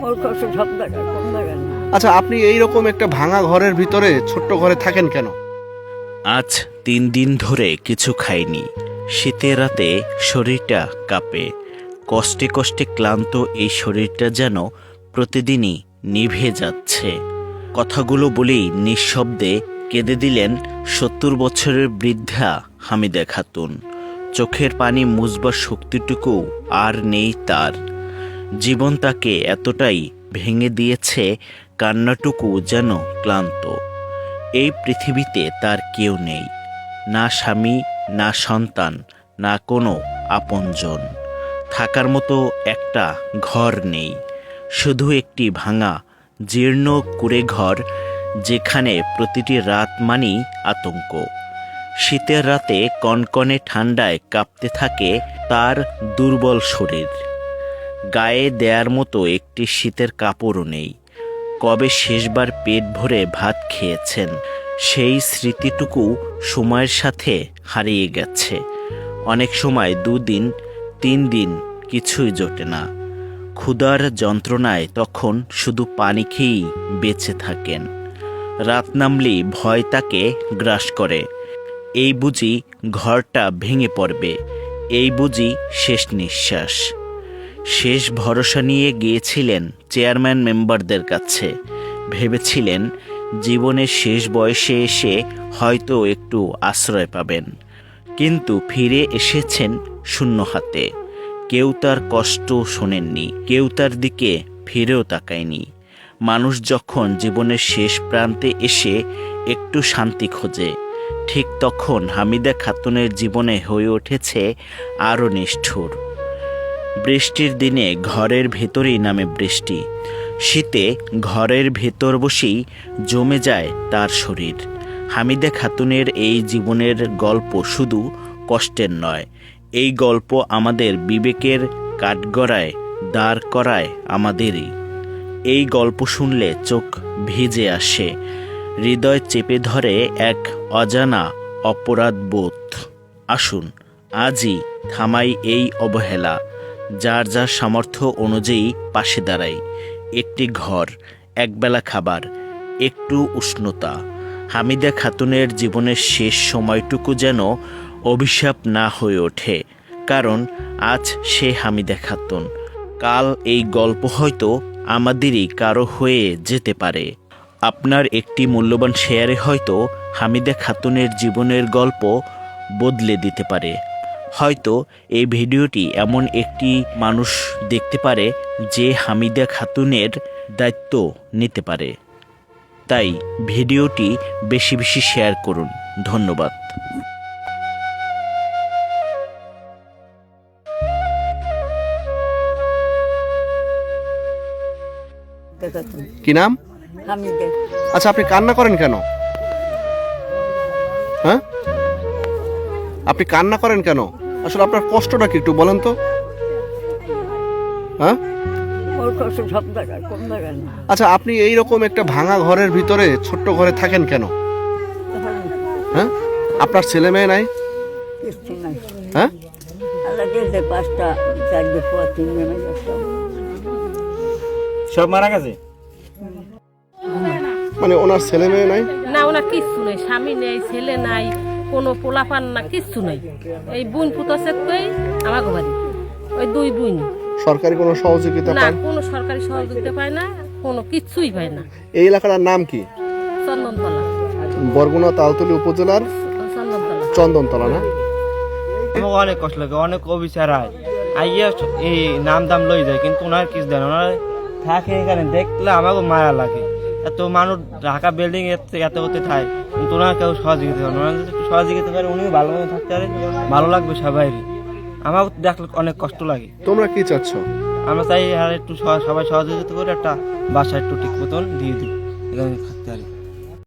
ওর কষ্ট সব জায়গায়, কোন জায়গায় না। আচ্ছা, আপনি এই রকম একটা ভাঙা ঘরের ভিতরে ছোট্ট ঘরে থাকেন কেন? আজ 3 দিন ধরে কিছু খাইনি। শীতের রাতে শরীরটা কাঁপে। কষ্টে কষ্টে ক্লান্ত এই শরীরটা যেন প্রতিদিনই নিভে যাচ্ছে। কথাগুলো বলেই নিঃশব্দে কেঁদে দিলেন 70 বছরের বৃদ্ধা হামিদা খাতুন। চোখের পানি মুছবার শক্তিটুকু আর নেই তার। জীবন তাকে এতটাই ভেঙে দিয়েছে, কান্নাটুকু যেন ক্লান্ত। এই পৃথিবীতে তার কেউ নেই, না স্বামী, না সন্তান, না কোনো আপনজন। থাকার মতো একটা ঘর নেই, শুধু একটি ভাঙা জীর্ণ কুঁড়ে ঘর, যেখানে প্রতিটি রাত মানেই আতঙ্ক। শীতের রাতে কনকনে ঠান্ডায় কাঁপতে থাকে তার দুর্বল শরীর। গায়ে দেয়ার মতো একটি শীতের কাপড়ও নেই। কবে শেষবার পেট ভরে ভাত খেয়েছেন, সেই স্মৃতিটুকু সময়ের সাথে হারিয়ে গেছে। অনেক সময় 2 দিন 3 দিন কিছুই জোটে না। ক্ষুধার যন্ত্রণায় তখন শুধু পানি খেয়েই বেঁচে থাকেন। রাত নামলেই ভয় তাকে গ্রাস করে। এই বুঝি ঘরটা ভেঙে পড়বে, এই বুঝি শেষ নিঃশ্বাস। শেষ ভরসা নিয়ে গিয়েছিলেন চেয়ারম্যান মেম্বারদের কাছে। ভেবেছিলেন জীবনের শেষ বয়সে এসে হয়তো একটু আশ্রয় পাবেন, কিন্তু ফিরে এসেছেন শূন্য হাতে। কেউ তার কষ্ট শোনেননি, কেউ তার দিকে ফিরেও তাকায়নি। মানুষ যখন জীবনের শেষ প্রান্তে এসে একটু শান্তি খোঁজে, ঠিক তখন হামিদা খাতুনের জীবনে হয়ে উঠেছে আরও নিষ্ঠুর। বৃষ্টির দিনে ঘরের ভেতরেই নামে বৃষ্টি। শীতে ঘরের ভেতর বসেই জমে যায় তার শরীর। হামিদা খাতুনের এই জীবনের গল্প শুধু কষ্টের নয়, এই গল্প আমাদের বিবেকের কাঠগড়ায় দাঁড় করায় আমাদেরই। এই গল্প শুনলে চোখ ভিজে আসে, হৃদয় চেপে ধরে এক অজানা অপরাধ বোধ। আসুন আজই থামাই এই অবহেলা, যার যার সামর্থ্য অনুযায়ী পাশে দাঁড়াই। একটি ঘর, একবেলা খাবার, একটু উষ্ণতা। হামিদা খাতুনের জীবনের শেষ সময়টুকু যেন অভিশাপ না হয়ে ওঠে, কারণ আজ সে হামিদা খাতুন, কাল এই গল্প হয়তো আমাদেরই কারো হয়ে যেতে পারে। আপনার একটি মূল্যবান শেয়ারে হয়তো হামিদা খাতুনের জীবনের গল্প বদলে দিতে পারে। হয়তো এই ভিডিওটি এমন একটি মানুষ দেখতে পারে যে হামিদা খাতুনের দায়িত্ব নিতে পারে। তাই ভিডিওটি বেশি বেশি শেয়ার করুন। ধন্যবাদ। দেখা তো কি নাম? হামিদে। আচ্ছা, আপনি কান্না করেন কেন? হ্যাঁ, আপনি কান্না করেন কেন? আসলে আপনার কষ্টটা কি একটু বলেন তো? হ্যাঁ, ওর কষ্ট সব জায়গায়, কোন জায়গায় না। আচ্ছা, আপনি এই রকম একটা ভাঙা ঘরের ভিতরে ছোট্ট ঘরে থাকেন কেন? হ্যাঁ, আপনার ছেলে মেয়ে নাই? কিচ্ছু নাই। হ্যাঁ, আল্লাহ দিয়েছে 5টা, 4 পর 3 নেমে গেছে। সব মারা গেছে। মানে ওনার ছেলে মেয়ে নাই? না, ওনার কিচ্ছু নেই, স্বামী নেই, ছেলে নাই, কোনো পোলাপান না, কিচ্ছু নাই। এই বোন পুতাছে কই আমার বাড়ি, ওই 2 বোন। সরকারি কোনো সহযোগিতা না, পান? কোনো সরকারি সহযোগিতা পায় না, কোনো কিচ্ছুই পায় না। এই এলাকাটার নাম কি? চন্দনতলা। বরগুনা তালতলী উপজেলার চন্দনতলা। চন্দনতলা না? আমাকে অনেক কষ্ট লাগে, অনেক অবিচার হয়। আইয়া এই নাম দাম লই যায়, কিন্তু ওনার কিছু দেন, ওনার থাকে এখানে দেখলে আমাকে মায়া লাগে। এত মানুষ ঢাকা বিল্ডিং এত হতে থাকে, কিন্তু ওনার কেউ সহযোগিতা করে না। ওনার যদি একটু সহযোগিতা করে উনিও ভালোভাবে থাকতে পারে, ভালো লাগবে সবাইরই। আমার দেখলে অনেক কষ্ট লাগে। তোমরা কি চাচ্ছ? আমরা চাই আর একটু সবাই সহযোগিতা করে একটা বাসা একটু ঠিক মতন দিয়ে দিই, এখানে থাকতে পারি।